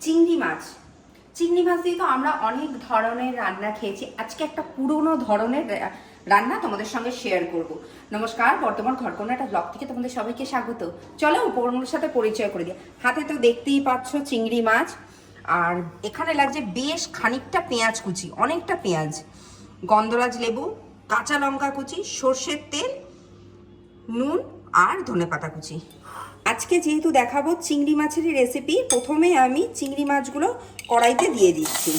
চিংড়ি মাছ। চিংড়ি মাছ দিয়ে তো আমরা অনেক ধরনের রান্না খেয়েছি। আজকে একটা পুরনো ধরনের রান্না তোমাদের সঙ্গে শেয়ার করব। নমস্কার, বর্তমান ঘরকোনা একটা ব্লগ থেকে তোমাদের সবাইকে স্বাগত। চলো উপকরণগুলোর সাথে পরিচয় করে দিই। হাতে তো দেখতেই পাচ্ছ চিংড়ি মাছ, আর এখানে লাগছে বেশ খানিকটা পেঁয়াজ কুচি, অনেকটা পেঁয়াজ, গন্ধরাজ লেবু, কাঁচা লঙ্কা কুচি, সর্ষের তেল, নুন আর ধনেপাতা কুচি। আজকে যেহেতু দেখাবো চিংড়ি মাছেরই রেসিপি, প্রথমে আমি চিংড়ি মাছগুলো কড়াইতে দিয়ে দিচ্ছি।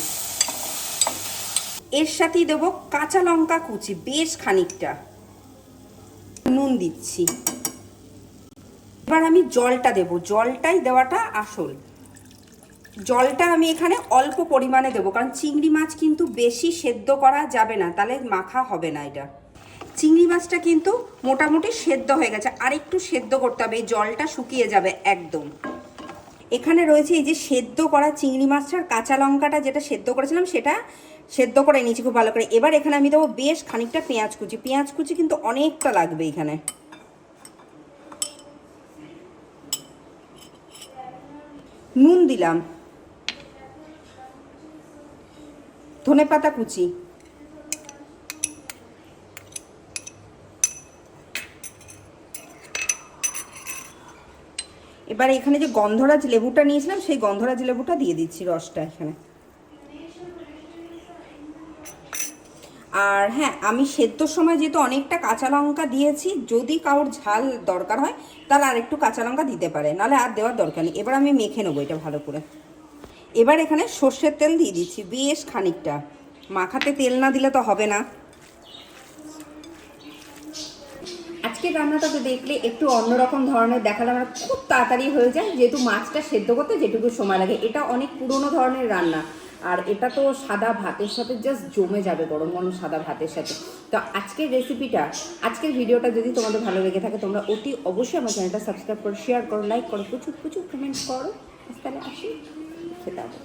এর সাথেই দেবো কাঁচা লঙ্কা কুচি বেশ খানিকটা, নুন দিচ্ছি। এবার আমি জলটা দেবো, জলটাই দেওয়াটা আসল। জলটা আমি এখানে অল্প পরিমাণে দেবো, কারণ চিংড়ি মাছ কিন্তু বেশি সেদ্ধ করা যাবে না, তাহলে মাখা হবে না। এটা চিংড়ি মাছটা কিন্তু মোটামুটি সেদ্ধ হয়ে গেছে, আর একটু সেদ্ধ করতে হবে, এই জলটা শুকিয়ে যাবে একদম। এখানে রয়েছে এই যে সেদ্ধ করা চিংড়ি মাছটার কাঁচা লঙ্কাটা, যেটা সেদ্ধ করেছিলাম সেটা সেদ্ধ করে নিয়েছি খুব ভালো করে। এবার এখানে আমি দেবো বেশ খানিকটা পেঁয়াজ কুচি, পেঁয়াজ কুচি কিন্তু অনেকটা লাগবে এখানে। নুন দিলাম, ধনেপাতা কুচি, এবার এখানে যে গন্ধরাজ লেবুটা নিয়েছিলাম সেই গন্ধরাজ লেবুটা দিয়ে দিচ্ছি, রসটা এখানে। আর হ্যাঁ, আমি সেদ্ধর সময় যেহেতু অনেকটা কাঁচা লঙ্কা দিয়েছি, যদি কারোর ঝাল দরকার হয় তাহলে আর একটু কাঁচা লঙ্কা দিতে পারে, নাহলে আর দেওয়ার দরকার নেই। এবার আমি মেখে নেবো এটা ভালো করে। এবার এখানে সর্ষের তেল দিয়ে দিচ্ছি বেশ খানিকটা, মাখাতে তেল না দিলে তো হবে না। আজকের রান্নাটা তো দেখলে একটু অন্যরকম ধরনের দেখালাম, আমার খুব তাড়াতাড়ি হয়ে যায়, যেহেতু মাছটা সেদ্ধ করতে যেটুকু সময় লাগে। এটা অনেক পুরনো ধরনের রান্না, আর এটা তো সাদা ভাতের সাথে জাস্ট জমে যাবে, গরম গরম সাদা ভাতের সাথে। তো আজকের রেসিপিটা, আজকের ভিডিওটা যদি তোমাদের ভালো লেগে থাকে, তোমরা অতি অবশ্যই আমার চ্যানেলটা সাবস্ক্রাইব করো, শেয়ার করো, লাইক করো, প্রচুর প্রচুর কমেন্টস করো। তাহলে আসি খেতে হবে।